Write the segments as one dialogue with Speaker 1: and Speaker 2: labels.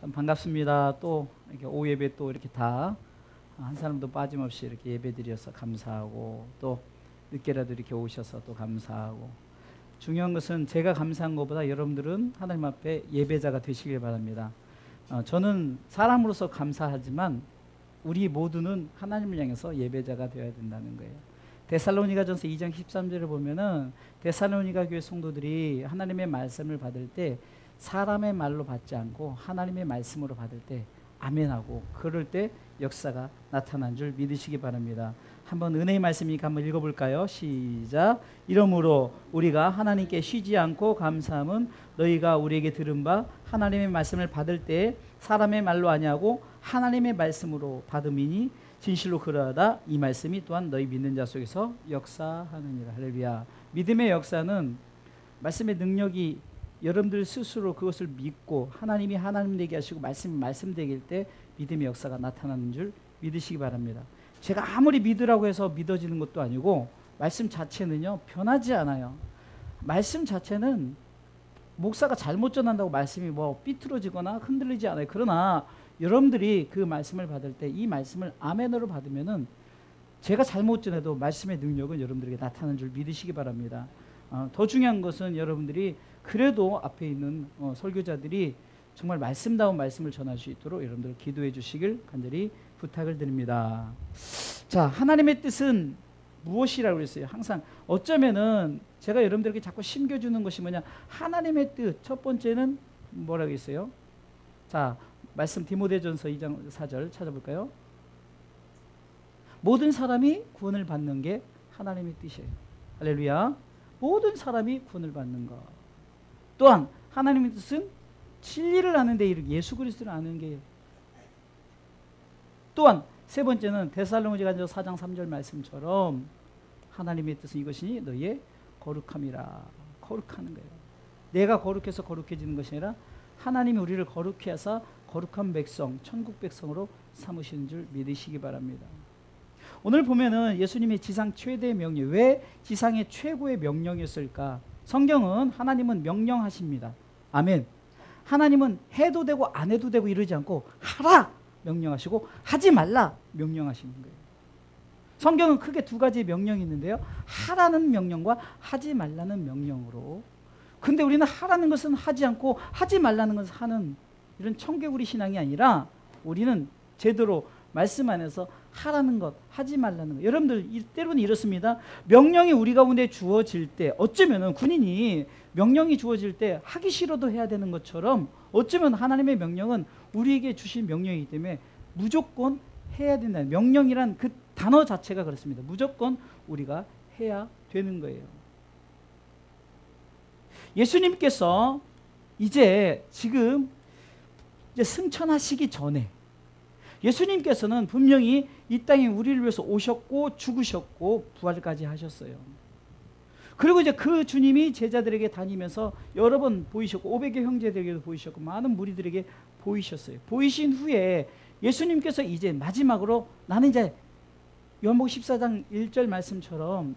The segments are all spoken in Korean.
Speaker 1: 참 반갑습니다. 또 이렇게 오후 예배 또 이렇게 다 한 사람도 빠짐없이 이렇게 예배 드려서 감사하고 또 늦게라도 이렇게 오셔서 또 감사하고 중요한 것은 제가 감사한 것보다 여러분들은 하나님 앞에 예배자가 되시길 바랍니다. 저는 사람으로서 감사하지만 우리 모두는 하나님을 향해서 예배자가 되어야 된다는 거예요. 데살로니가전서 2장 13절을 보면은 데살로니가 교회 성도들이 하나님의 말씀을 받을 때 사람의 말로 받지 않고 하나님의 말씀으로 받을 때 아멘하고 그럴 때 역사가 나타난 줄 믿으시기 바랍니다. 한번 은혜의 말씀이니까 한번 읽어볼까요? 시작. 이러므로 우리가 하나님께 쉬지 않고 감사함은 너희가 우리에게 들은 바 하나님의 말씀을 받을 때 사람의 말로 아니하고 하나님의 말씀으로 받음이니 진실로 그러하다. 이 말씀이 또한 너희 믿는 자 속에서 역사하느니라. 할렐루야. 믿음의 역사는 말씀의 능력이 여러분들 스스로 그것을 믿고 하나님이 하나님 되게 하시고 말씀이 말씀 되길 때 믿음의 역사가 나타나는 줄 믿으시기 바랍니다. 제가 아무리 믿으라고 해서 믿어지는 것도 아니고 말씀 자체는요 변하지 않아요. 말씀 자체는 목사가 잘못 전한다고 말씀이 뭐 삐뚤어지거나 흔들리지 않아요. 그러나 여러분들이 그 말씀을 받을 때 이 말씀을 아멘으로 받으면은 제가 잘못 전해도 말씀의 능력은 여러분들에게 나타나는 줄 믿으시기 바랍니다. 더 중요한 것은 여러분들이 그래도 앞에 있는 설교자들이 정말 말씀다운 말씀을 전할 수 있도록 여러분들 기도해 주시길 간절히 부탁을 드립니다. 자, 하나님의 뜻은 무엇이라고 그랬어요? 항상 어쩌면은 제가 여러분들에게 자꾸 심겨주는 것이 뭐냐? 하나님의 뜻. 첫 번째는 뭐라고 했어요? 자, 말씀 디모데전서 2장 4절 찾아볼까요? 모든 사람이 구원을 받는 게 하나님의 뜻이에요. 할렐루야. 모든 사람이 구원을 받는 것. 또한 하나님의 뜻은 진리를 아는 데 이르기 예수 그리스도를 아는 게. 또한 세 번째는 데살로니가전서 4장 3절 말씀처럼 하나님의 뜻은 이것이니 너희의 거룩함이라. 거룩하는 거예요. 내가 거룩해서 거룩해지는 것이 아니라 하나님이 우리를 거룩해 하사 거룩한 백성, 천국 백성으로 삼으시는 줄 믿으시기 바랍니다. 오늘 보면은 예수님의 지상 최대의 명령, 왜 지상의 최고의 명령이었을까? 성경은 하나님은 명령하십니다. 아멘. 하나님은 해도 되고 안 해도 되고 이러지 않고 하라 명령하시고 하지 말라 명령하시는 거예요. 성경은 크게 두 가지의 명령이 있는데요. 하라는 명령과 하지 말라는 명령으로. 근데 우리는 하라는 것은 하지 않고 하지 말라는 것은 하는 이런 청개구리 신앙이 아니라 우리는 제대로 말씀 안에서 하라는 것, 하지 말라는 것. 여러분들 때로는 이렇습니다. 명령이 우리 가운데 주어질 때 어쩌면은 군인이 명령이 주어질 때 하기 싫어도 해야 되는 것처럼 어쩌면 하나님의 명령은 우리에게 주신 명령이기 때문에 무조건 해야 된다는 명령이란 그 단어 자체가 그렇습니다. 무조건 우리가 해야 되는 거예요. 예수님께서 지금 승천하시기 전에 예수님께서는 분명히 이 땅에 우리를 위해서 오셨고 죽으셨고 부활까지 하셨어요. 그리고 이제 그 주님이 제자들에게 다니면서 여러 번 보이셨고 500여 형제들에게도 보이셨고 많은 무리들에게 보이셨어요. 보이신 후에 예수님께서 이제 마지막으로 나는 이제 요한복음 14장 1절 말씀처럼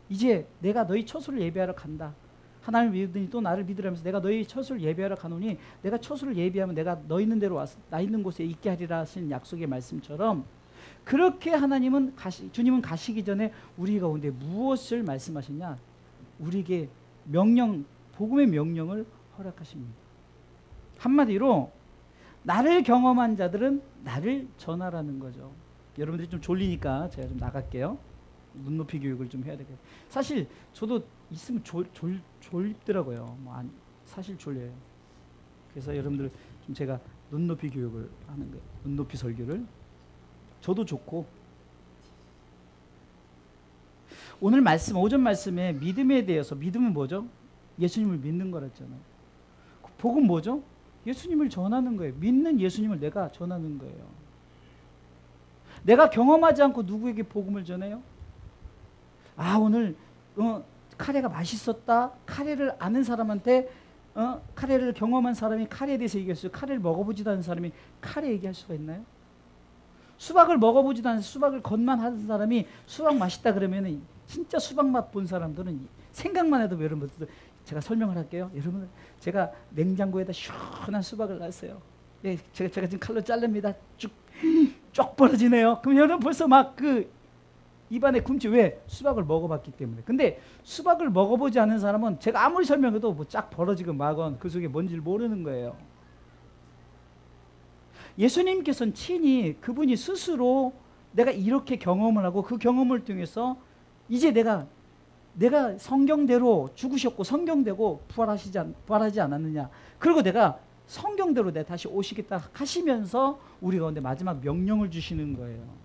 Speaker 1: 이제 내가 너희 처소를 예비하러 간다. 하나님을 믿으니 또 나를 믿으라면서 내가 너희 처소를 예비하러 가노니 내가 처소를 예비하면 내가 너 있는 데로 와서 나 있는 곳에 있게 하리라 하신 약속의 말씀처럼 그렇게 주님은 가시기 전에 우리 가운데 무엇을 말씀하시냐? 우리에게 복음의 명령을 허락하십니다. 한마디로 나를 경험한 자들은 나를 전하라는 거죠. 여러분들이 좀 졸리니까 제가 좀 나갈게요. 눈높이 교육을 좀 해야 되겠어요. 사실 저도 있으면 졸립더라고요. 사실 졸려요. 그래서 여러분들 좀 제가 눈높이 교육을 하는 거예요. 눈높이 설교를. 저도 좋고. 오늘 오전 말씀에 믿음에 대해서 믿음은 뭐죠? 예수님을 믿는 거랬잖아요. 복음 뭐죠? 예수님을 전하는 거예요. 믿는 예수님을 내가 전하는 거예요. 내가 경험하지 않고 누구에게 복음을 전해요? 오늘 카레가 맛있었다. 카레를 아는 사람한테 카레를 경험한 사람이 카레에 대해서 얘기할 수 있어요. 카레를 먹어보지도 않은 사람이 카레 얘기할 수가 있나요? 수박을 먹어보지도 않은 수박을 겉만 하는 사람이 수박 맛있다 그러면 진짜 수박 맛 본 사람들은 생각만 해도 여러분들 제가 설명을 할게요. 여러분 제가 냉장고에다 시원한 수박을 놨어요. 예, 제가 지금 칼로 자릅니다. 쭉 벌어지네요. 그럼 여러분 벌써 막 그 입안에 굼지. 왜? 수박을 먹어봤기 때문에. 근데 수박을 먹어보지 않은 사람은 제가 아무리 설명해도 뭐 쫙 벌어지고 막은 그 속에 뭔지를 모르는 거예요. 예수님께서는 친히 그분이 스스로 내가 이렇게 경험을 하고 그 경험을 통해서 이제 내가 성경대로 죽으셨고 성경대로 부활하지 않았느냐. 그리고 내가 성경대로 내가 다시 오시겠다 하시면서 우리 가운데 마지막 명령을 주시는 거예요.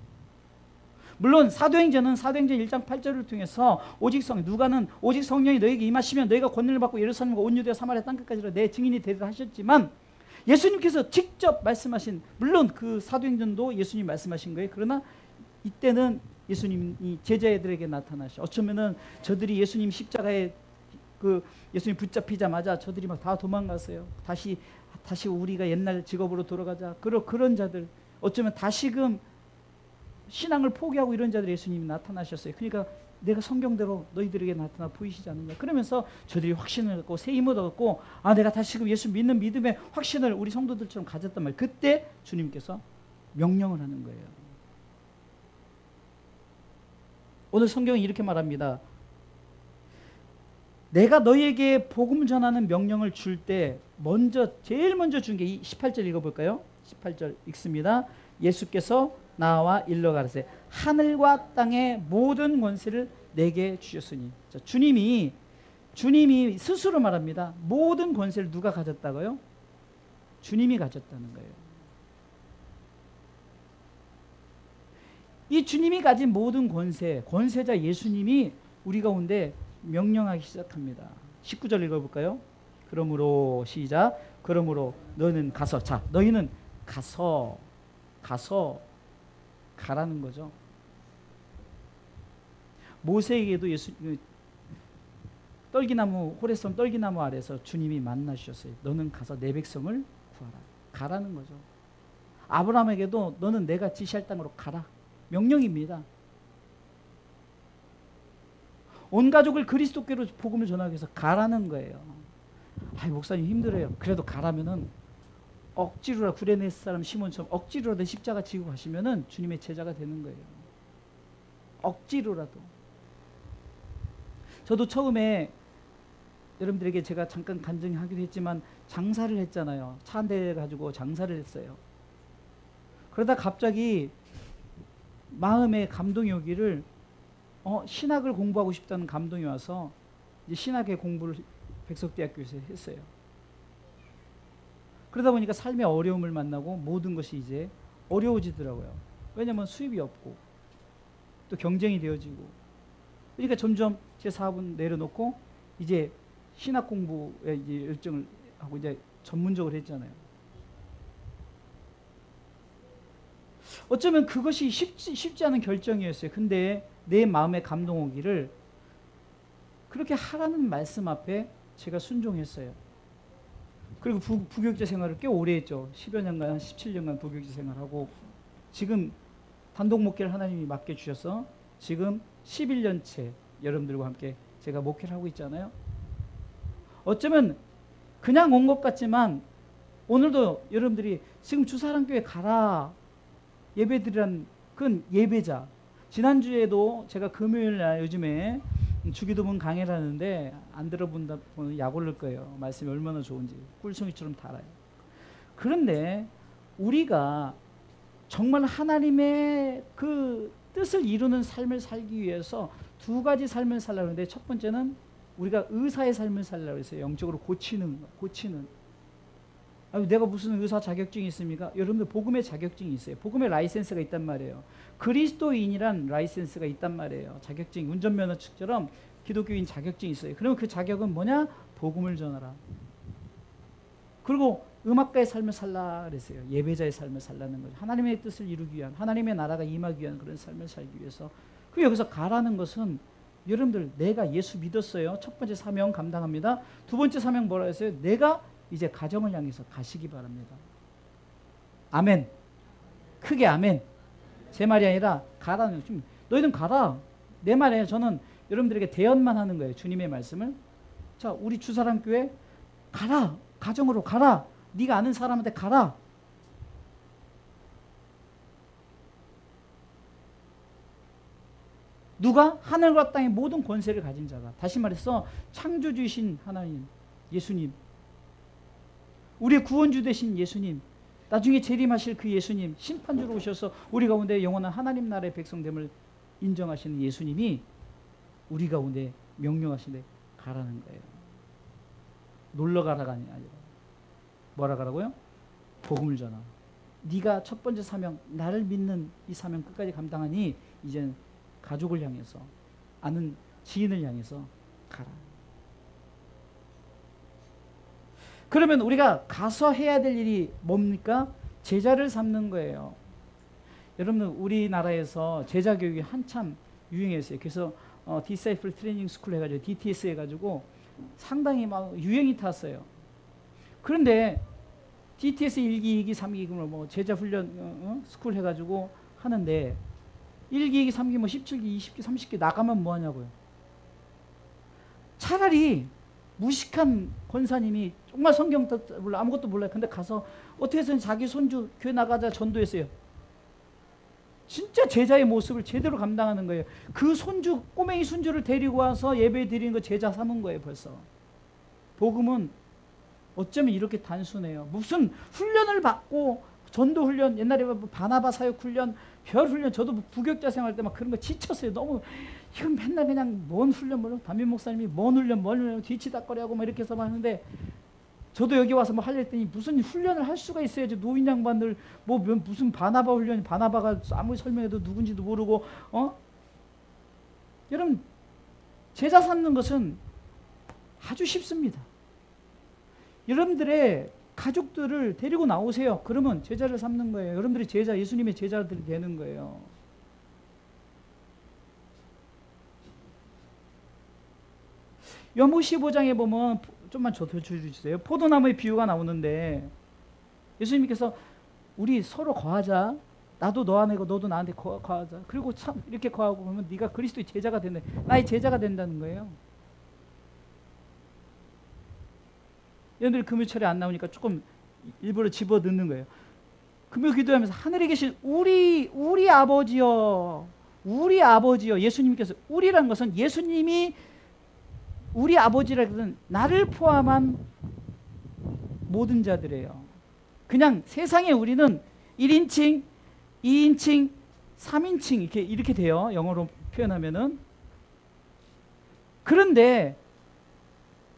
Speaker 1: 물론 사도행전 1장 8절을 통해서 오직 성령이 너에게 임하시면 너희가 권능을 받고 예루살렘과 온 유대와 사마리아 땅끝까지 내 증인이 되리라 하셨지만 예수님께서 직접 말씀하신, 물론 그 사도행전도 예수님 말씀하신 거예요. 그러나 이때는 예수님이 제자들에게 나타나셔. 어쩌면은 저들이 예수님 십자가에 예수님 붙잡히자마자 저들이 막 다 도망갔어요. 다시 우리가 옛날 직업으로 돌아가자. 그런 자들, 어쩌면 다시금 신앙을 포기하고 이런 자들 예수님이 나타나셨어요. 그러니까 내가 성경대로 너희들에게 나타나 보이시지 않느냐. 그러면서 저들이 확신을 갖고 새 힘을 얻고 내가 다시금 예수 믿는 믿음의 확신을 우리 성도들처럼 가졌단 말이에요. 그때 주님께서 명령을 하는 거예요. 오늘 성경이 이렇게 말합니다. 내가 너희에게 복음 전하는 명령을 줄 때 제일 먼저 준 게 18절 읽어볼까요? 18절 읽습니다. 예수께서 나와 일러 가라사대 하늘과 땅의 모든 권세를 내게 주셨으니. 자, 주님이 스스로 말합니다. 모든 권세를 누가 가졌다고요? 주님이 가졌다는 거예요. 이 주님이 가진 모든 권세자 예수님이 우리 가운데 명령하기 시작합니다. 19절 읽어볼까요? 그러므로 시작. 그러므로 너는 가서. 자, 너희는 가서 가라는 거죠. 모세에게도 호레섬 떨기나무 아래서 주님이 만나주셨어요. 너는 가서 내 백성을 구하라. 가라는 거죠. 아브라함에게도 너는 내가 지시할 땅으로 가라. 명령입니다. 온 가족을 그리스도께로 복음을 전하기 위해서 가라는 거예요. 목사님 힘들어요. 그래도 가라면은 억지로라, 구레네 사람 시몬처럼 억지로라도 십자가 지고 가시면은 주님의 제자가 되는 거예요. 억지로라도. 저도 처음에 여러분들에게 제가 잠깐 간증하기도 했지만 장사를 했잖아요. 차 한 대 가지고 장사를 했어요. 그러다 갑자기 마음에 감동이 오기를 신학을 공부하고 싶다는 감동이 와서 이제 신학의 공부를 백석대학교에서 했어요. 그러다 보니까 삶의 어려움을 만나고 모든 것이 이제 어려워지더라고요. 왜냐하면 수입이 없고 또 경쟁이 되어지고. 그러니까 점점 제 사업은 내려놓고 이제 신학 공부에 이제 열정을 하고 이제 전문적으로 했잖아요. 어쩌면 그것이 쉽지 않은 결정이었어요. 근데 내 마음에 감동 오기를 그렇게 하라는 말씀 앞에 제가 순종했어요. 그리고 부교육자 생활을 꽤 오래 했죠. 10여 년간, 한 17년간 부교육자 생활하고 지금 단독 목회를 하나님이 맡겨주셔서 지금 11년째 여러분들과 함께 제가 목회를 하고 있잖아요. 어쩌면 그냥 온 것 같지만 오늘도 여러분들이 지금 주사랑교회 가라 예배드리란 그건 예배자. 지난주에도 제가 금요일날 요즘에 주기도문 강의를 하는데 안 들어본다 보면 약 올릴 거예요. 말씀이 얼마나 좋은지 꿀송이처럼 달아요. 그런데 우리가 정말 하나님의 그 뜻을 이루는 삶을 살기 위해서 두 가지 삶을 살려고 하는데 첫 번째는 우리가 의사의 삶을 살려고 했어요. 영적으로 고치는. 내가 무슨 의사 자격증이 있습니까? 여러분들 복음의 자격증이 있어요. 복음의 라이센스가 있단 말이에요. 그리스도인이란 라이센스가 있단 말이에요. 자격증, 운전면허증처럼 기독교인 자격증이 있어요. 그러면 그 자격은 뭐냐? 복음을 전하라. 그리고 음악가의 삶을 살라 그랬어요. 예배자의 삶을 살라는 거죠. 하나님의 뜻을 이루기 위한, 하나님의 나라가 임하기 위한 그런 삶을 살기 위해서. 그 여기서 가라는 것은 여러분들 내가 예수 믿었어요. 첫 번째 사명 감당합니다. 두 번째 사명 뭐라 했어요? 내가 이제 가정을 향해서 가시기 바랍니다. 아멘. 크게 아멘. 제 말이 아니라 가라는 좀 너희는 가라. 내 말이에요. 저는 여러분들에게 대언만 하는 거예요. 주님의 말씀을. 자, 우리 주사랑교회 가라. 가정으로 가라. 네가 아는 사람한테 가라. 누가? 하늘과 땅의 모든 권세를 가진 자가. 다시 말해서 창조주이신 하나님, 예수님, 우리의 구원주 되신 예수님, 나중에 재림하실 그 예수님, 심판주로 오셔서 우리 가운데 영원한 하나님 나라의 백성됨을 인정하시는 예수님이 우리 가운데 명령하시는데 가라는 거예요. 놀러 가라가 아니라 뭐라 가라고요? 복음을 전하. 네가 첫 번째 사명, 나를 믿는 이 사명 끝까지 감당하니 이제는 가족을 향해서, 아는 지인을 향해서 가라. 그러면 우리가 가서 해야 될 일이 뭡니까? 제자를 삼는 거예요. 여러분, 우리나라에서 제자 교육이 한참 유행했어요. 그래서 Disciple Training School 해가지고 DTS 해가지고 상당히 막 유행이 탔어요. 그런데 DTS 1기, 2기, 3기 뭐 제자 훈련 스쿨 해가지고 하는데 1기, 2기, 3기, 뭐 17기, 20기, 30기 나가면 뭐 하냐고요. 차라리 무식한 권사님이 정말 성경도 몰라, 아무것도 몰라요. 근데 가서 어떻게 해서는 자기 손주 교회 나가자 전도했어요. 진짜 제자의 모습을 제대로 감당하는 거예요. 그 손주, 꼬맹이 손주를 데리고 와서 예배 드리는 거 제자 삼은 거예요, 벌써. 복음은 어쩌면 이렇게 단순해요. 무슨 훈련을 받고, 전도 훈련, 옛날에 바나바 사역 훈련, 별 훈련, 저도 부격자 생활 때 막 그런 거 지쳤어요. 너무, 이건 맨날 그냥 뭔 훈련, 뭐, 담임 목사님이 뭔 훈련, 뒤치다거리하고 막 이렇게 해서 하는데, 저도 여기 와서 뭐 하려 했더니 무슨 훈련을 할 수가 있어야지. 노인 양반들, 뭐, 무슨 바나바 훈련, 바나바가 아무리 설명해도 누군지도 모르고, 여러분, 제자 삼는 것은 아주 쉽습니다. 여러분들의 가족들을 데리고 나오세요. 그러면 제자를 삼는 거예요. 여러분들이 제자, 예수님의 제자들이 되는 거예요. 요한복음 15장에 보면, 좀만 줘주세요. 포도나무의 비유가 나오는데 예수님께서 우리 서로 거하자. 나도 너 안에 너도 나한테 거하자. 그리고 참 이렇게 거하고 보면 네가 그리스도의 제자가 된다. 나의 제자가 된다는 거예요. 여러분들이 금요일철에 안 나오니까 조금 일부러 집어넣는 거예요. 금요 기도하면서 하늘에 계신 우리 아버지여, 우리 아버지여. 예수님께서, 우리라는 것은 예수님이 우리 아버지라는 것은 나를 포함한 모든 자들이에요. 그냥 세상에 우리는 1인칭, 2인칭, 3인칭 이렇게 돼요. 영어로 표현하면은. 그런데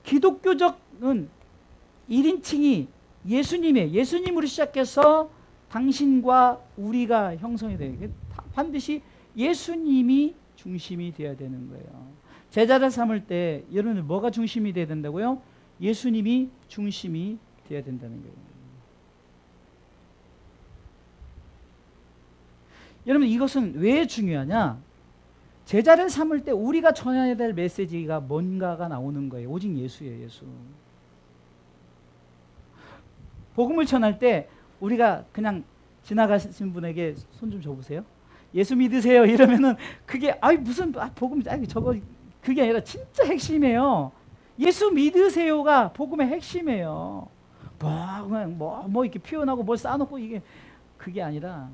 Speaker 1: 기독교적은 1인칭이 예수님으로 시작해서 당신과 우리가 형성이 돼요. 반드시 예수님이 중심이 되어야 되는 거예요. 제자를 삼을 때 여러분들 뭐가 중심이 되어야 된다고요? 예수님이 중심이 되어야 된다는 거예요. 여러분, 이것은 왜 중요하냐? 제자를 삼을 때 우리가 전해야 될 메시지가 뭔가가 나오는 거예요. 오직 예수예요, 예수. 복음을 전할 때 우리가 그냥 지나가신 분에게 손 좀 줘보세요. 예수 믿으세요 이러면은 그게 무슨 복음 저거 그게 아니라 진짜 핵심이에요. 예수 믿으세요가 복음의 핵심이에요. 그냥 뭐 이렇게 표현하고 뭘 쌓아놓고 이게 그게 아니라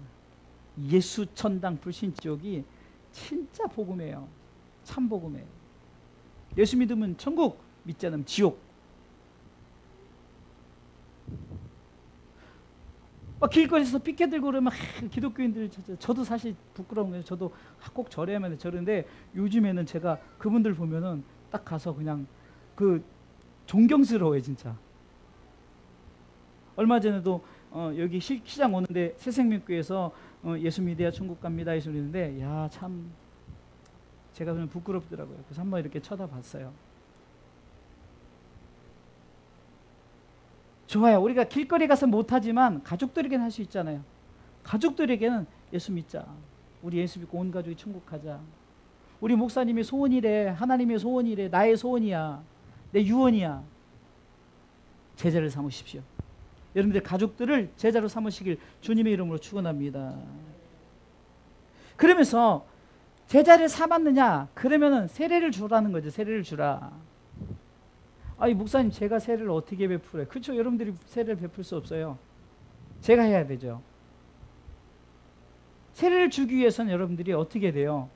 Speaker 1: 예수 천당 불신 지옥이 진짜 복음이에요. 참 복음이에요. 예수 믿으면 천국, 믿지 않으면 지옥. 길거리에서 삐껴 들고 그러면 기독교인들, 저도 사실 부끄러운 거예요. 저도 꼭 절해야만 저런데 요즘에는 제가 그분들 보면은 딱 가서 그냥 존경스러워요, 진짜. 얼마 전에도 여기 시장 오는데 새생명교회에서 예수 믿어야 천국 갑니다 이 소리인데, 야, 참 제가 그냥 부끄럽더라고요. 그래서 한번 이렇게 쳐다봤어요. 좋아요. 우리가 길거리 가서 못하지만 가족들에게는 할 수 있잖아요. 가족들에게는 예수 믿자. 우리 예수 믿고 온 가족이 천국 가자. 우리 목사님의 소원이래. 하나님의 소원이래. 나의 소원이야. 내 유언이야. 제자를 삼으십시오. 여러분들 가족들을 제자로 삼으시길 주님의 이름으로 축원합니다. 그러면서 제자를 삼았느냐? 그러면은 세례를 주라는 거죠. 세례를 주라. 목사님, 제가 세례를 어떻게 베풀어요? 그렇죠. 여러분들이 세례를 베풀 수 없어요. 제가 해야 되죠. 세례를 주기 위해서는 여러분들이 어떻게 돼요?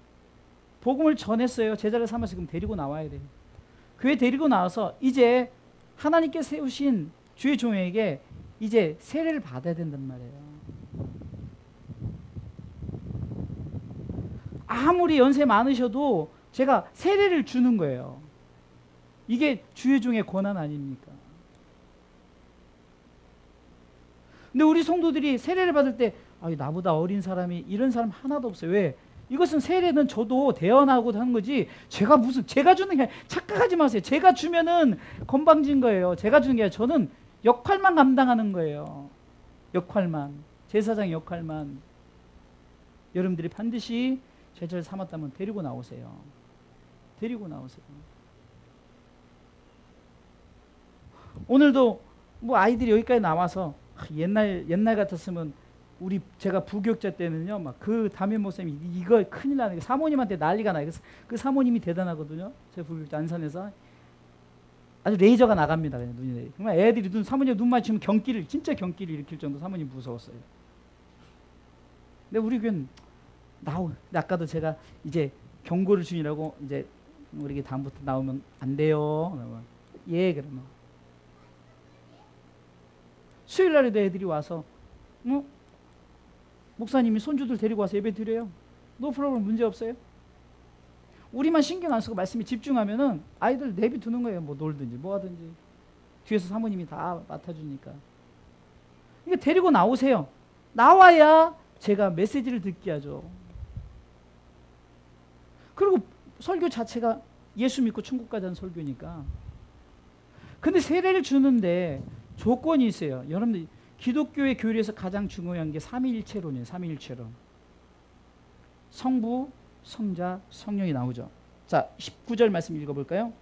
Speaker 1: 복음을 전했어요. 제자를 삼아서 그럼 데리고 나와야 돼요. 교회 데리고 나와서 이제 하나님께 세우신 주의 종에게 이제 세례를 받아야 된단 말이에요. 아무리 연세 많으셔도 제가 세례를 주는 거예요. 이게 주의 종의 권한 아닙니까? 근데 우리 성도들이 세례를 받을 때 나보다 어린 사람이 이런 사람 하나도 없어요. 왜? 이것은 세례는 저도 대언하고 하는 거지 제가 주는 게 착각하지 마세요. 제가 주면은 건방진 거예요. 제가 주는 게 아니라 저는 역할만 감당하는 거예요. 역할만. 제사장 역할만. 여러분들이 반드시 제자를 삼았다면 데리고 나오세요. 데리고 나오세요. 오늘도 뭐 아이들이 여기까지 나와서 옛날 같았으면 제가 부교육자 때는요, 막 그 담임 목사님이 이거 큰일 나는 게 사모님한테 난리가 나요. 그 사모님이 대단하거든요. 제 부교육자 안산에서 아주 레이저가 나갑니다. 그냥 눈이 정말 애들이 사모님 눈 맞추면 진짜 경기를 일으킬 정도 사모님 무서웠어요. 근데 우리 교회는 아까도 제가 이제 경고를 주니라고 이제 우리 다음부터 나오면 안 돼요. 예, 그러면 수요일 날에도 애들이 와서 목사님이 손주들 데리고 와서 예배 드려요. 노 프로그램 문제 없어요. 우리만 신경 안 쓰고 말씀에 집중하면은 아이들 내비두는 거예요. 뭐 놀든지 뭐 하든지 뒤에서 사모님이 다 맡아주니까. 이게 데리고 나오세요. 나와야 제가 메시지를 듣게 하죠. 그리고 설교 자체가 예수 믿고 천국 가자는 설교니까. 근데 세례를 주는데 조건이 있어요. 여러분들 기독교의 교리에서 가장 중요한 게 삼위일체론이에요. 삼위일체론. 성부, 성자, 성령이 나오죠. 자, 19절 말씀 읽어볼까요?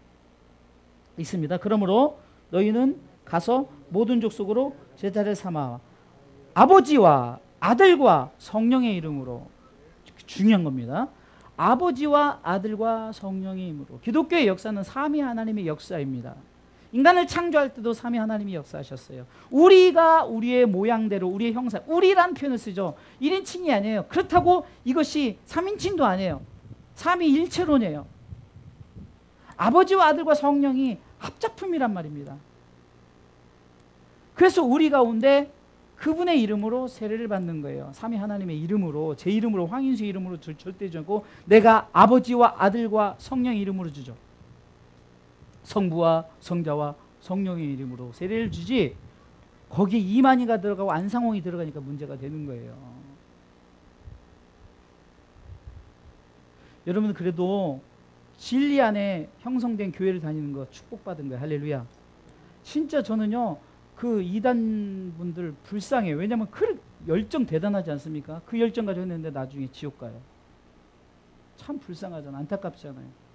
Speaker 1: 있습니다. 그러므로 너희는 가서 모든 족속으로 제자를 삼아 아버지와 아들과 성령의 이름으로. 중요한 겁니다. 아버지와 아들과 성령의 이름으로. 기독교의 역사는 삼위 하나님의 역사입니다. 인간을 창조할 때도 삼위 하나님이 역사하셨어요. 우리가 우리의 모양대로 우리의 형상, 우리란 표현을 쓰죠. 1인칭이 아니에요. 그렇다고 이것이 3인칭도 아니에요. 삼위일체론이에요. 아버지와 아들과 성령이 합작품이란 말입니다. 그래서 우리 가운데 그분의 이름으로 세례를 받는 거예요. 삼위 하나님의 이름으로, 제 이름으로, 황인수 이름으로 절대 주고 내가 아버지와 아들과 성령의 이름으로 주죠. 성부와 성자와 성령의 이름으로 세례를 주지 거기에 이만희가 들어가고 안상홍이 들어가니까 문제가 되는 거예요. 여러분 그래도 진리 안에 형성된 교회를 다니는 거 축복받은 거예요. 할렐루야. 진짜 저는요 그 이단 분들 불쌍해요. 왜냐하면 그 열정 대단하지 않습니까? 그 열정 가지고 했는데 나중에 지옥 가요. 참 불쌍하잖아. 안타깝잖아요.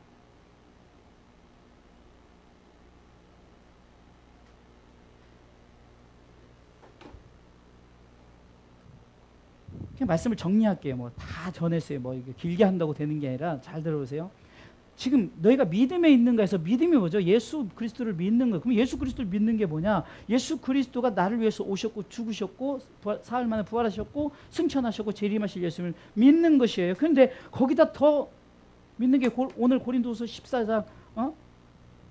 Speaker 1: 그냥 말씀을 정리할게요. 뭐 다 전했어요. 뭐 이게 길게 한다고 되는 게 아니라 잘 들어보세요. 지금 너희가 믿음에 있는가 해서 믿음이 뭐죠? 예수 그리스도를 믿는 거. 그럼 예수 그리스도를 믿는 게 뭐냐? 예수 그리스도가 나를 위해서 오셨고 죽으셨고 사흘 만에 부활하셨고 승천하셨고 재림하실 예수를 믿는 것이에요. 그런데 거기다 더 믿는 게 오늘 고린도서 14장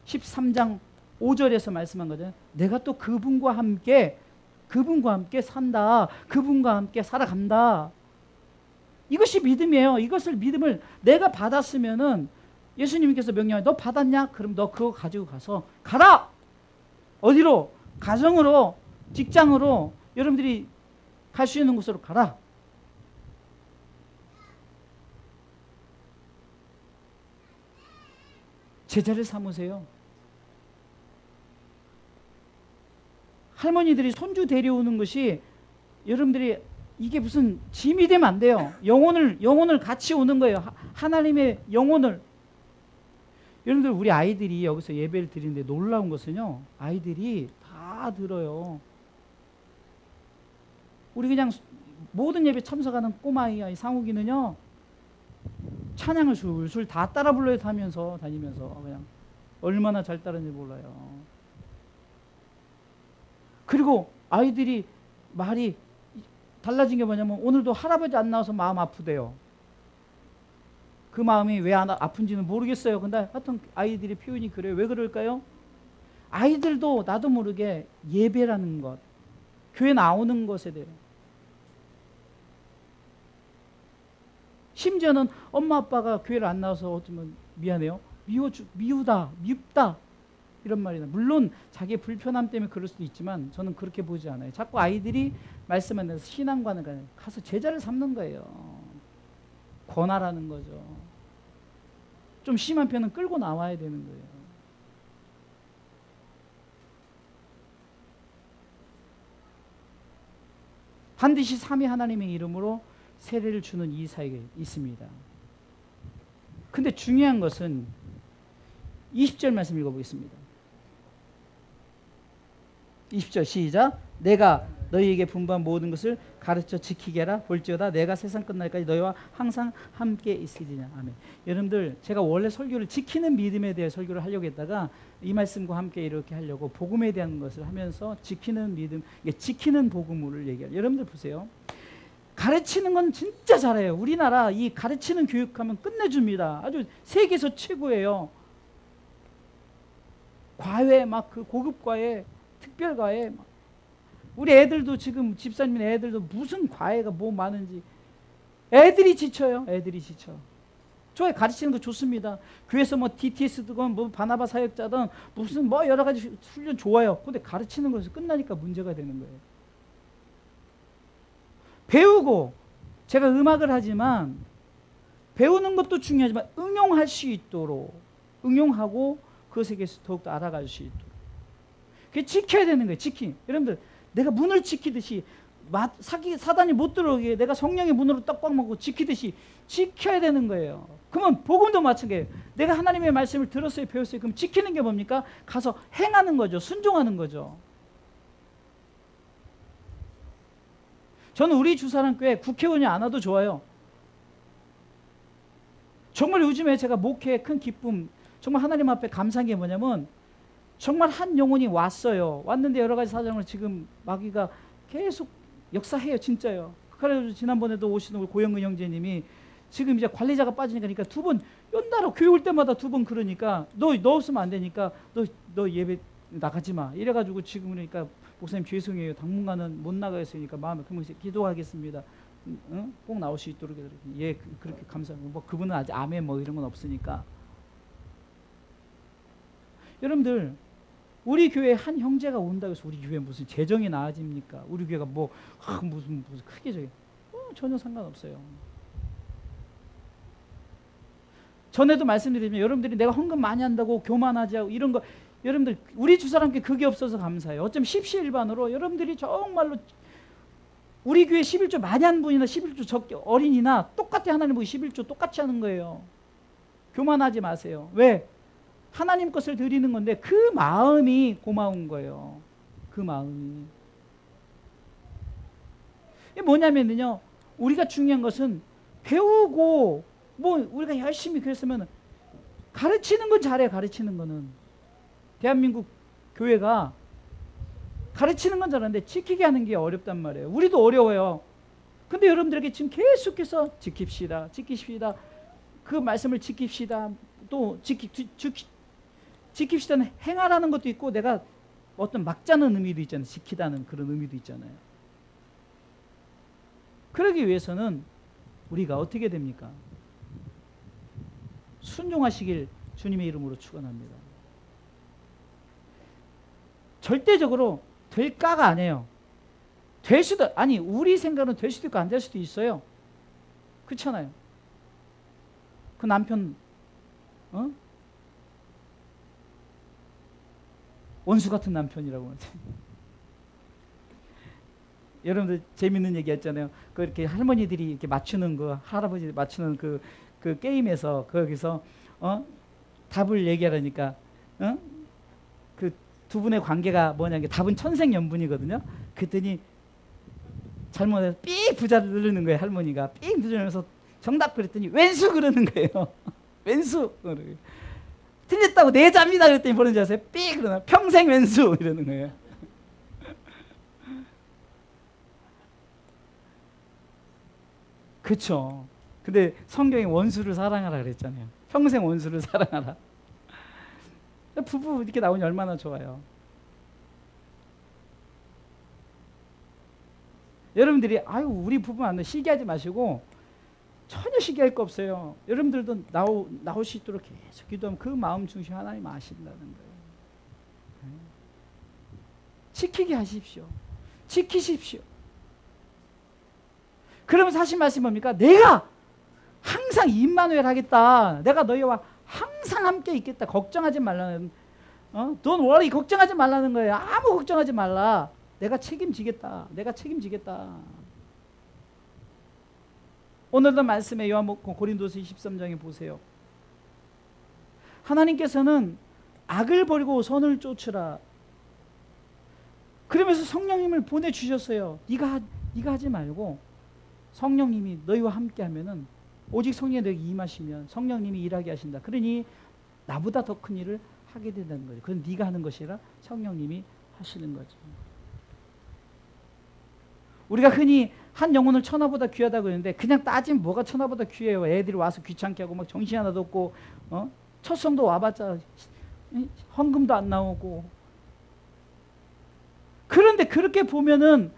Speaker 1: 13장 5절에서 말씀한 거잖아요. 내가 또 그분과 함께 산다. 그분과 함께 살아간다. 이것이 믿음이에요. 이것을 믿음을 내가 받았으면은 예수님께서 명령해 너 받았냐? 그럼 너 그거 가지고 가서 가라. 어디로? 가정으로, 직장으로, 여러분들이 갈 수 있는 곳으로 가라. 제자를 삼으세요. 할머니들이 손주 데려오는 것이 여러분들이 이게 무슨 짐이 되면 안 돼요. 영혼을 같이 오는 거예요. 하나님의 영혼을. 여러분들 우리 아이들이 여기서 예배를 드리는데 놀라운 것은요. 아이들이 다 들어요. 우리 그냥 모든 예배 참석하는 꼬마아이 상욱이는요. 찬양을 술술 다 따라 불러요. 다니면서 그냥 얼마나 잘 따르는지 몰라요. 그리고 아이들이 말이 달라진 게 뭐냐면 오늘도 할아버지 안 나와서 마음 아프대요. 그 마음이 왜 아픈지는 모르겠어요. 근데 하여튼 아이들의 표현이 그래요. 왜 그럴까요? 아이들도 나도 모르게 예배라는 것, 교회 나오는 것에 대해, 심지어는 엄마 아빠가 교회를 안 나와서 어쩌면 미안해요. 미우다, 밉다 이런 말이나, 물론 자기의 불편함 때문에 그럴 수도 있지만 저는 그렇게 보지 않아요. 자꾸 아이들이 말씀 안 해서 신앙관을 가서 제자를 삼는 거예요. 권하라는 거죠. 좀 심한 편은 끌고 나와야 되는 거예요. 반드시 삼위 하나님의 이름으로 세례를 주는 이 사역이 있습니다. 근데 중요한 것은 20절 말씀 읽어보겠습니다. 20절 시작. 내가 너희에게 분부한 모든 것을 가르쳐 지키게 하라. 볼지어다 내가 세상 끝날까지 너희와 항상 함께 있으리라. 아멘. 여러분들, 제가 원래 설교를 지키는 믿음에 대해 설교를 하려고 했다가 이 말씀과 함께 이렇게 하려고 복음에 대한 것을 하면서 지키는 믿음, 지키는 복음을 얘기해요. 여러분들 보세요. 가르치는 건 진짜 잘해요. 우리나라 이 가르치는 교육하면 끝내줍니다. 아주 세계에서 최고예요. 과외, 막 그 고급 과외, 특별 과외. 막. 우리 애들도 지금 집사님 애들도 무슨 과외가 뭐 많은지 애들이 지쳐요. 애들이 지쳐. 좋아요. 가르치는 거 좋습니다. 교회에서 뭐 DTS든 뭐 바나바 사역자든 무슨 뭐 여러 가지 훈련 좋아요. 근데 가르치는 것에서 끝나니까 문제가 되는 거예요. 배우고, 제가 음악을 하지만 배우는 것도 중요하지만 응용할 수 있도록, 응용하고 그 세계에서 더욱더 알아갈 수 있도록 그게 지켜야 되는 거예요. 여러분들, 내가 문을 지키듯이 사단이 못 들어오게 내가 성령의 문으로 떡밥 먹고 지키듯이 지켜야 되는 거예요. 그러면 복음도 마찬가지예요. 내가 하나님의 말씀을 들었어요, 배웠어요. 그럼 지키는 게 뭡니까? 가서 행하는 거죠. 순종하는 거죠. 저는 우리 주사랑교회 국회의원이 안 와도 좋아요. 정말 요즘에 제가 목회의 큰 기쁨, 정말 하나님 앞에 감사한 게 뭐냐면, 정말 한 영혼이 왔어요. 왔는데 여러 가지 사정을 지금 마귀가 계속 역사해요. 진짜요. 그래서 지난번에도 오시는 우리 고영근 형제님이 지금 이제 관리자가 빠지니까, 그러니까 두 번 연달아 교회 올 때마다 두 번 그러니까 너 없으면 안 되니까 너 예배 나가지 마. 이래가지고 지금 그러니까 목사님 죄송해요. 당분간은 못 나가겠으니까 마음에 그러면서 기도하겠습니다. 응? 꼭 나올 수 있도록. 예, 그렇게 감사합니다. 뭐 그분은 아직 아멘 뭐 이런 건 없으니까. 여러분들, 우리 교회에 한 형제가 온다고 해서 우리 교회 무슨 재정이 나아집니까? 우리 교회가 무슨 크게 저기 전혀 상관없어요. 전에도 말씀드리면 여러분들이 내가 헌금 많이 한다고 교만하지 하고 이런 거, 여러분들 우리 주사람께 그게 없어서 감사해요. 어쩜 십시일반으로 여러분들이 정말로 우리 교회 11조 많이 한 분이나 11조 적게 어린이나 똑같이 하나님 보고 11조 똑같이 하는 거예요. 교만하지 마세요. 왜? 하나님 것을 드리는 건데 그 마음이 고마운 거예요. 그 마음이. 이게 뭐냐면요, 우리가 중요한 것은 배우고 뭐 우리가 열심히 그랬으면 가르치는 건 잘해요. 가르치는 거는 대한민국 교회가 가르치는 건 잘하는데 지키게 하는 게 어렵단 말이에요. 우리도 어려워요. 근데 여러분들에게 지금 계속해서 지킵시다. 그 말씀을 지킵시다. 또 지킵시다는 행하라는 것도 있고, 내가 어떤 막자는 의미도 있잖아요. 지키다는 그런 의미도 있잖아요. 그러기 위해서는 우리가 어떻게 됩니까? 순종하시길 주님의 이름으로 축원합니다. 절대적으로 될까가 아니에요. 우리 생각은 될 수도 있고 안 될 수도 있어요. 그렇잖아요. 그 남편 원수 같은 남편이라고 하죠. 여러분들 재밌는 얘기 했잖아요. 이렇게 할머니들이 이렇게 맞추는 할아버지 맞추는 그 게임에서 거기서 답을 얘기하라니까 그 두 분의 관계가 뭐냐, 답은 천생연분이거든요. 그랬더니 잘못해서 삑 부자를 누르는 거예요. 할머니가 삑 누르면서 정답 그랬더니 왼수 그러는 거예요. 왼수. 틀렸다고 네 자입니다 그랬더니 보는 줄 아세요? 삑 그러나 평생 왼수 이러는 거예요. 그렇죠. 근데 성경에 원수를 사랑하라 그랬잖아요. 평생 원수를 사랑하라. 부부 이렇게 나오니 얼마나 좋아요. 여러분들이 아유 우리 부부 만나 시기하지 마시고 전혀 시기할 거 없어요. 여러분들도 나올 수 있도록 계속 기도하면 그 마음 중심 하나님 아신다는 거예요. 지키게 하십시오. 지키십시오. 그러면서 하신 말씀이 뭡니까? 내가 항상 임마누엘 하겠다. 내가 너희와 항상 함께 있겠다. 걱정하지 말라는 Don't worry. 걱정하지 말라는 거예요. 아무 걱정하지 말라. 내가 책임지겠다. 내가 책임지겠다. 오늘도 말씀에 고린도서 23장에 보세요. 하나님께서는 악을 버리고 선을 쫓으라. 그러면서 성령님을 보내주셨어요. 네가 하지 말고 성령님이 너희와 함께 하면은 오직 성령이 너에게 임하시면 성령님이 일하게 하신다. 그러니 나보다 더 큰 일을 하게 된다는 거죠. 그건 네가 하는 것이 아니라 성령님이 하시는 거죠. 우리가 흔히 한 영혼을 천하보다 귀하다고 그러는데 그냥 따지면 뭐가 천하보다 귀해요. 애들이 와서 귀찮게 하고 막 정신 하나도 없고 첫 성도 와봤자 헌금도 안 나오고. 그런데 그렇게 보면은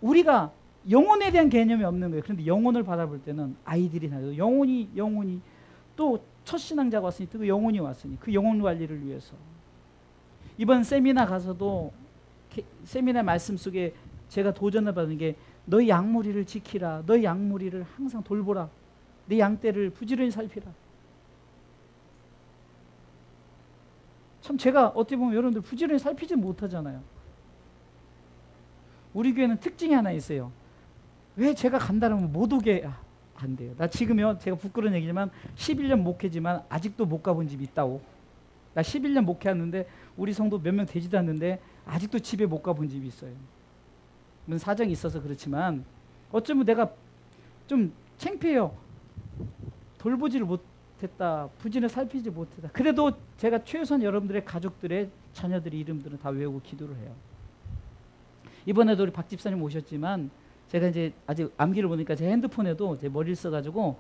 Speaker 1: 우리가 영혼에 대한 개념이 없는 거예요. 그런데 영혼을 바라볼 때는 아이들이 나요. 영혼이 또 첫 신앙자가 왔으니 또 영혼이 왔으니 그 영혼 관리를 위해서. 이번 세미나 가서도 세미나 말씀 속에 제가 도전을 받은 게 너희 양무리를 지키라. 너희 양무리를 항상 돌보라. 내 양떼를 부지런히 살피라. 참 제가 어떻게 보면 여러분들 부지런히 살피지 못하잖아요. 우리 교회는 특징이 하나 있어요. 왜 제가 간다면 못 오게 안 돼요. 나 지금요 제가 부끄러운 얘기지만 11년 목회지만 아직도 못 가본 집이 있다고. 나 11년 목회하는데 우리 성도 몇 명 되지도 않는데 아직도 집에 못 가본 집이 있어요. 물론 사정이 있어서 그렇지만 어쩌면 내가 좀 창피해요. 돌보지를 못했다. 부지런히 살피지 못했다. 그래도 제가 최소한 여러분들의 가족들의 자녀들의 이름들은 다 외우고 기도를 해요. 이번에도 우리 박 집사님 오셨지만 제가 이제 아직 암기를 보니까 제 핸드폰에도 제 머리를 써가지고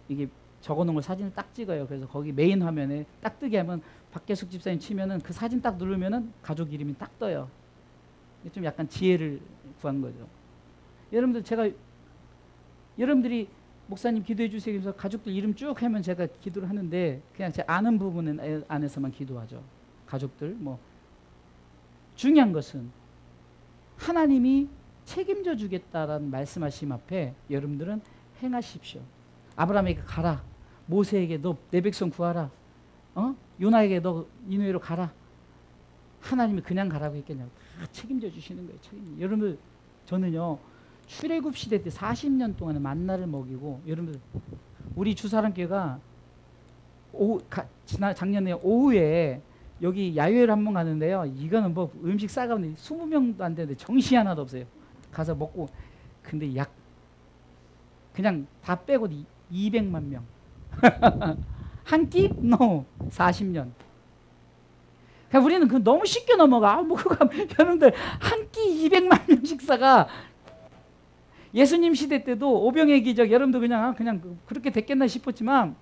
Speaker 1: 이게 적어놓은 걸 사진을 딱 찍어요. 그래서 거기 메인 화면에 딱 뜨게 하면 박계숙 집사님 치면은 그 사진 딱 누르면은 가족 이름이 딱 떠요. 좀 약간 지혜를 구한 거죠. 여러분들이 목사님 기도해 주세요. 그래서 가족들 이름 쭉 하면 제가 기도를 하는데 그냥 제 아는 부분 안에서만 기도하죠. 가족들 뭐 중요한 것은 하나님이 책임져 주겠다라는 말씀하심 앞에 여러분들은 행하십시오. 아브라함에게 가라. 모세에게 너 내 백성 구하라. 요나에게 너 니느웨로 가라. 하나님이 그냥 가라고 했겠냐고. 다 책임져 주시는 거예요. 여러분들 저는요 출애굽 시대 때 40년 동안 만나를 먹이고 여러분들 우리 주사랑교회가 작년에 오후에 여기 야유회를 한번 가는데요. 이거는 뭐 음식 싸가는데 20명도 안 되는데 정신이 하나도 없어요. 가서 먹고 근데 그냥 다 빼고 200만 명. 한 끼? No. 40년. 그러니까 우리는 그 너무 쉽게 넘어가. 뭐 그거 여러분들 한 끼 200만 명 식사가 예수님 시대 때도 오병의 기적 여러분도 그냥 그렇게 됐겠나 싶었지만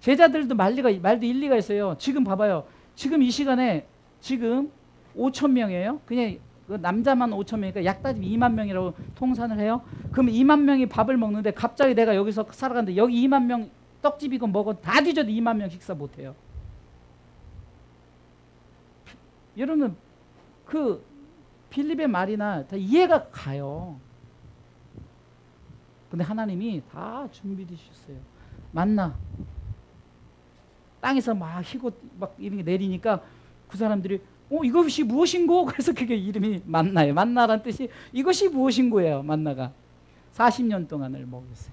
Speaker 1: 제자들도 말도 일리가 있어요. 지금 봐봐요. 지금 이 시간에 지금 5천 명이에요. 그냥 남자만 5천 명이니까 약 따지면 2만 명이라고 통산을 해요. 그럼 2만 명이 밥을 먹는데 갑자기 내가 여기서 살아가는데 여기 2만 명 떡집이고 뭐고 다 뒤져도 2만 명 식사 못해요. 여러분 그 빌립의 말이나 다 이해가 가요. 근데 하나님이 다 준비해 주셨어요. 만나 땅에서 막 희고 막 이런 게 내리니까 그 사람들이 이것이 무엇인고? 그래서 그게 이름이 만나예요. 만나란 뜻이 이것이 무엇인고예요. 만나가 40년 동안을 먹였어요.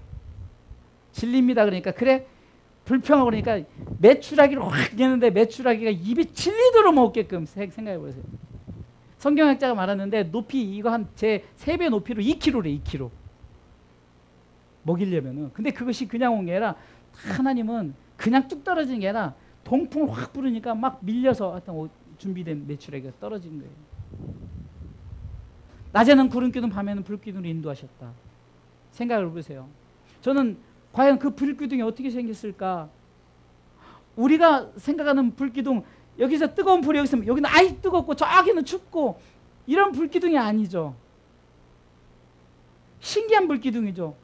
Speaker 1: 질립니다. 그러니까 그래 불평하고 그러니까 메추라기를 확 내는데 메추라기가 입에 질리도록 먹게끔 생각해 보세요. 성경학자가 말하는데 높이 이거 한 제 3배 높이로 2kg래 2kg 먹이려면은. 근데 그것이 그냥 온 게 아니라 하나님은 그냥 뚝 떨어지는 게 아니라 동풍을 확 부르니까 막 밀려서 하여튼 준비된 메추라기가 떨어진 거예요. 낮에는 구름 기둥 밤에는 불 기둥으로 인도하셨다. 생각을 해보세요. 저는 과연 그 불기둥이 어떻게 생겼을까? 우리가 생각하는 불기둥, 여기서 뜨거운 불이 여기 있으면 여기는 아이 뜨겁고 저기는 춥고 이런 불기둥이 아니죠. 신기한 불기둥이죠.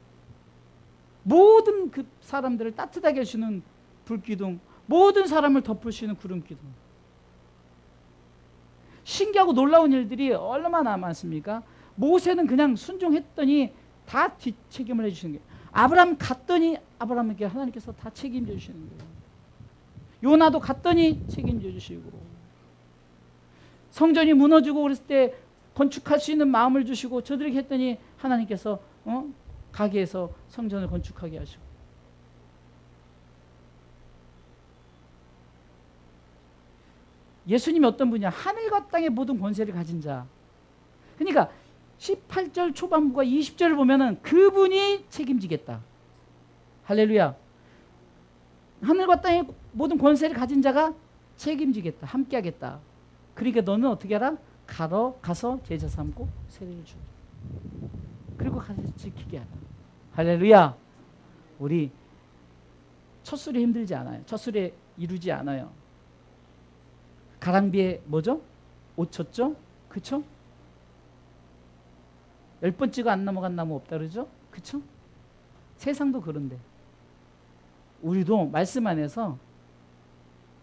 Speaker 1: 모든 그 사람들을 따뜻하게 해주는 불기둥, 모든 사람을 덮을 수 있는 구름기둥. 신기하고 놀라운 일들이 얼마나 많습니까? 모세는 그냥 순종했더니 다 뒷책임을 해주시는 거예요. 아브라함 갔더니 아브라함에게 하나님께서 다 책임져 주시는 거예요. 요나도 갔더니 책임져 주시고, 성전이 무너지고 그랬을 때 건축할 수 있는 마음을 주시고, 저들에게 했더니 하나님께서 가게 해서 성전을 건축하게 하시고. 예수님이 어떤 분이냐? 하늘과 땅의 모든 권세를 가진 자. 그러니까 18절 초반부가 20절을 보면은 그분이 책임지겠다. 할렐루야. 하늘과 땅의 모든 권세를 가진 자가 책임지겠다. 함께하겠다. 그러니까 너는 어떻게 하라? 가서 제자 삼고 세례를 주고, 그리고 가서 지키게 하라. 할렐루야. 우리 첫 수레 힘들지 않아요. 첫 수레 이루지 않아요. 가랑비에 뭐죠? 옷 쳤죠? 그쵸? 10번 찍어 안 넘어간 나무 없다 그러죠? 그쵸? 세상도 그런데 우리도 말씀 안에서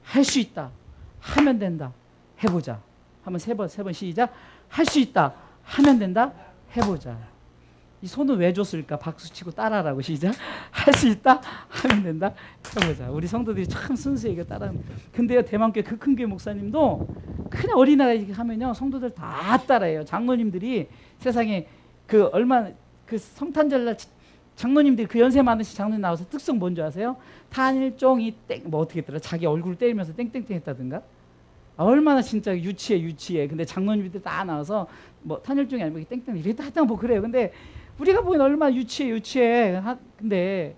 Speaker 1: 할 수 있다, 하면 된다, 해보자. 한번 세 번 시작. 할 수 있다, 하면 된다, 해보자. 이 손은 왜 줬을까? 박수 치고 따라하라고. 시작. 할 수 있다, 하면 된다, 해보자. 우리 성도들이 참 순수하게 따라하는. 근데요, 대만교회 그 큰 교회 목사님도 그냥 어린아이 이렇게 하면요, 성도들 다 따라해요. 장로님들이 세상에 그 얼마 그 성탄절날 장로님들이 그 연세 많으신 장로님 나와서 특성 뭔지 아세요? 탄일종이 뭐 어떻게 했더라? 자기 얼굴 때리면서 땡땡땡 했다든가. 얼마나 진짜 유치해. 근데 장로님들 다 나와서 뭐 탄일종이 아니고 땡땡 이랬다 하여튼 뭐 그래요. 근데 우리가 보기엔 얼마나 유치해. 근데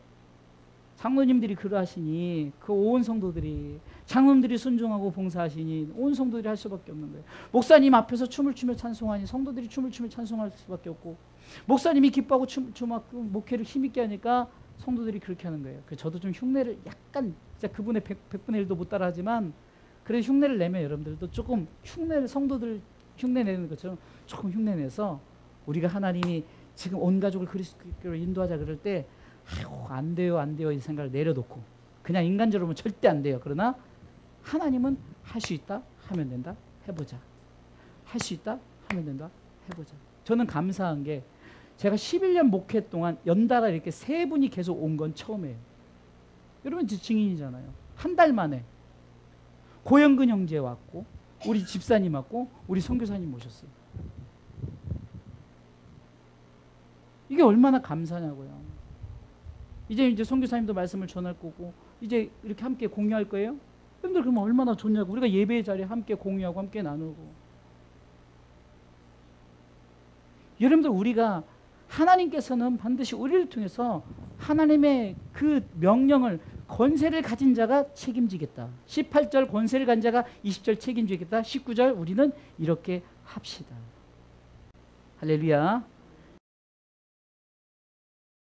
Speaker 1: 장로님들이 그러하시니 그 온 성도들이, 장로님들이 순종하고 봉사하시니 온 성도들이 할 수밖에 없는 거예요. 목사님 앞에서 춤을 추며 찬송하니 성도들이 춤을 추며 찬송할 수밖에 없고, 목사님이 기뻐하고 춤하고 목회를 힘있게 하니까 성도들이 그렇게 하는 거예요. 저도 좀 흉내를 약간, 진짜 그분의 100분의 1도 못 따라하지만 그래도 흉내를 내면 여러분들도 조금 성도들 흉내 내는 것처럼 조금 흉내 내서, 우리가 하나님이 지금 온 가족을 그리스도로 인도하자 그럴 때 아이고 안 돼요 이 생각을 내려놓고, 그냥 인간적으로는 절대 안 돼요. 그러나 하나님은 할 수 있다, 하면 된다, 해보자. 할 수 있다, 하면 된다, 해보자. 저는 감사한 게 제가 11년 목회 동안 연달아 이렇게 세 분이 계속 온 건 처음이에요. 여러분 증인이잖아요. 한 달 만에 고영근 형제 왔고, 우리 집사님 왔고, 우리 선교사님 모셨어요. 이게 얼마나 감사냐고요. 이제 선교사님도 말씀을 전할 거고, 이제 이렇게 함께 공유할 거예요. 여러분들 그러면 얼마나 좋냐고. 우리가 예배의 자리에 함께 공유하고 함께 나누고. 여러분들 우리가, 하나님께서는 반드시 우리를 통해서 하나님의 그 명령을, 권세를 가진 자가 책임지겠다. 18절 권세를 가진 자가 20절 책임지겠다. 19절 우리는 이렇게 합시다. 할렐루야.